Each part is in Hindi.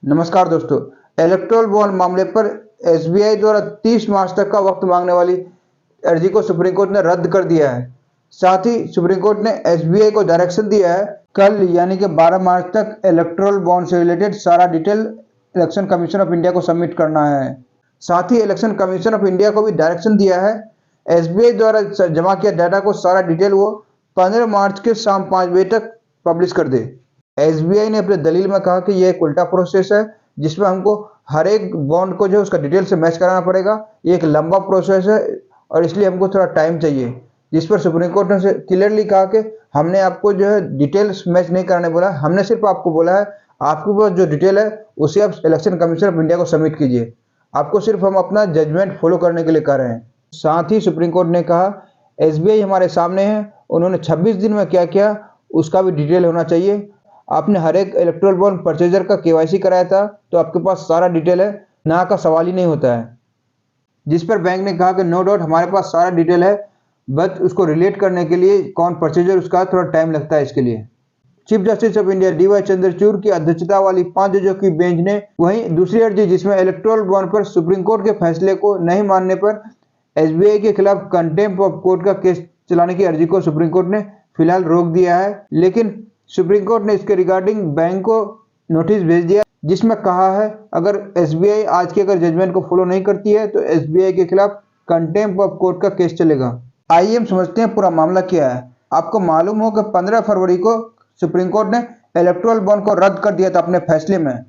नमस्कार दोस्तों। इलेक्टोरल बॉन्ड मामले पर एसबीआई द्वारा 30 मार्च तक का वक्त मांगने वाली अर्जी को सुप्रीम कोर्ट ने रद्द कर दिया है। साथ ही सुप्रीम कोर्ट ने एसबीआई को डायरेक्शन दिया है कल यानी कि 12 मार्च तक इलेक्टोरल बॉन्ड से रिलेटेड सारा detail election commission of India को सबमिट करना है। साथ ही इलेक्शन कमीशन ऑफ इंडिया को भी डायरेक्शन दिया है एसबीआई द्वारा जमा किया डाटा को सारा डिटेल वो 15 मार्च के शाम 5 बजे तक पब्लिश कर दे। एसबीआई ने अपने दलील में कहा कि यह एक उल्टा प्रोसेस है जिसमें हमको हर एक बॉन्ड को जो उसका डिटेल से मैच कराना पड़ेगा। ये एक लंबा प्रोसेस है और इसलिए हमको थोड़ा टाइम चाहिए, जिस पर सुप्रीम कोर्ट ने क्लियरली कहा कि हमने आपको जो है डिटेल्स मैच नहीं कराने बोला, हमने सिर्फ आपको बोला है आपके पास जो डिटेल है उसे आप इलेक्शन कमीशन ऑफ इंडिया को सबमिट कीजिए। आपको सिर्फ हम अपना जजमेंट फॉलो करने के लिए कर रहे हैं। साथ ही सुप्रीम कोर्ट ने कहा एसबीआई हमारे सामने है, उन्होंने 26 दिन में क्या किया उसका भी डिटेल होना चाहिए। आपने हर एक इलेक्टोरल बॉन्ड परचेजर का केवाईसी कराया था तो आपके पास सारा डिटेल है, ना का सवाल ही नहीं होता है। जिस पर बैंक ने कहा कि नो डाउट हमारे पास सारा डिटेल है, बट उसको रिलेट करने के लिए कौन परचेजर उसका थोड़ा टाइम लगता है। इसके लिए chief justice of India DY Chandrachud की अध्यक्षता वाली 5 जजों की बेंच ने वहीं दूसरी अर्जी जिसमें इलेक्टोरल बॉन्ड पर सुप्रीम कोर्ट के फैसले को नहीं मानने पर एसबीआई के खिलाफ कंटेम्प्ट ऑफ कोर्ट का केस चलाने की अर्जी को सुप्रीम कोर्ट ने फिलहाल रोक दिया है। लेकिन सुप्रीम कोर्ट ने इसके रिगार्डिंग बैंक को नोटिस भेज दिया जिसमें कहा है अगर एसबीआई आज के अगर जजमेंट को फॉलो नहीं करती है तो एसबीआई के खिलाफ कंटेम्प्ट ऑफ कोर्ट का केस चलेगा। आइए हम समझते हैं पूरा मामला क्या है। आपको मालूम हो कि 15 फरवरी को सुप्रीम कोर्ट ने इलेक्टोरल बॉन्ड को रद्द कर दिया था अपने फैसले में।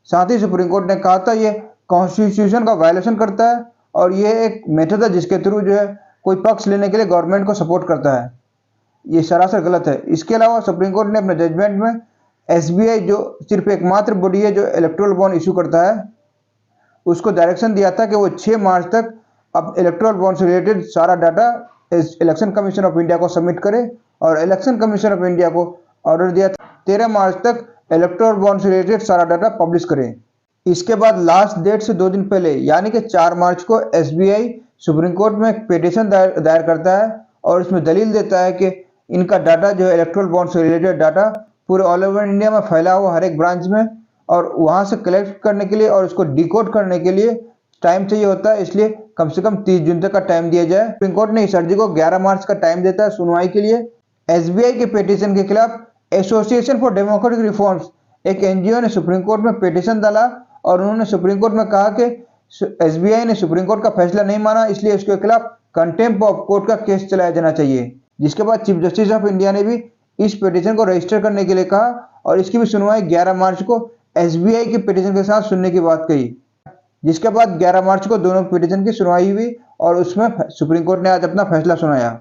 साथ ही सुप्रीम कोर्ट ने कहा था ये कॉन्स्टिट्यूशन का वायलेशन करता है और ये एक मेथड है जिसके थ्रू जो है कोई पक्ष लेने के लिए गवर्नमेंट को सपोर्ट करता है। ये सरासर गलत है। इसके अलावा सुप्रीम कोर्ट ने अपने जजमेंट में एसबीआई जो सिर्फ एकमात्र बॉडी है जो इलेक्टोरल बॉन्ड इशू करता है उसको डायरेक्शन दिया था कि वो 6 मार्च तक अब इलेक्टोरल बॉन्ड से रिलेटेड सारा data election commission of India को सबमिट करे और इलेक्शन कमीशन ऑफ इंडिया को ऑर्डर दिया था 13 मार्च तक इलेक्टोरल बॉन्ड से रिलेटेड सारा डाटा पब्लिश करे। इसके बाद लास्ट डेट से 2 दिन पहले यानी कि 4 मार्च को एसबीआई सुप्रीम कोर्ट में एक पिटीशन दायर करता है और इसमें दलील देता है कि इनका डाटा जो है इलेक्टोरल बॉन्ड से रिलेटेड डाटा पूरे ऑल ओवर इंडिया में फैला हुआ हर एक ब्रांच में और वहां से कलेक्ट करने के लिए और उसको डिकोड करने के लिए टाइम चाहिए होता है, इसलिए कम से कम 30 जून तक का टाइम दिया जाए। सुप्रीम कोर्ट ने इस अर्जी को 11 मार्च का टाइम देता है सुनवाई के लिए। एसबीआई के पिटीशन के खिलाफ एसोसिएशन फॉर डेमोक्रेटिक रिफॉर्म्स एक एनजीओ ने सुप्रीम कोर्ट में पिटीशन डाला और उन्होंने सुप्रीम कोर्ट में कहा कि एसबीआई ने सुप्रीम कोर्ट का फैसला नहीं माना, इसलिए उसके खिलाफ कंटेम्प्ट ऑफ कोर्ट का केस चलाया जाना चाहिए। जिसके बाद चीफ जस्टिस ऑफ इंडिया ने भी इस पिटीशन को रजिस्टर करने के लिए कहा और इसकी भी सुनवाई 11 मार्च को एसबीआई के पिटीशन के साथ सुनने की बात कही। जिसके बाद 11 मार्च को दोनों पिटीशन की सुनवाई हुई और उसमें सुप्रीम कोर्ट ने आज अपना फैसला सुनाया।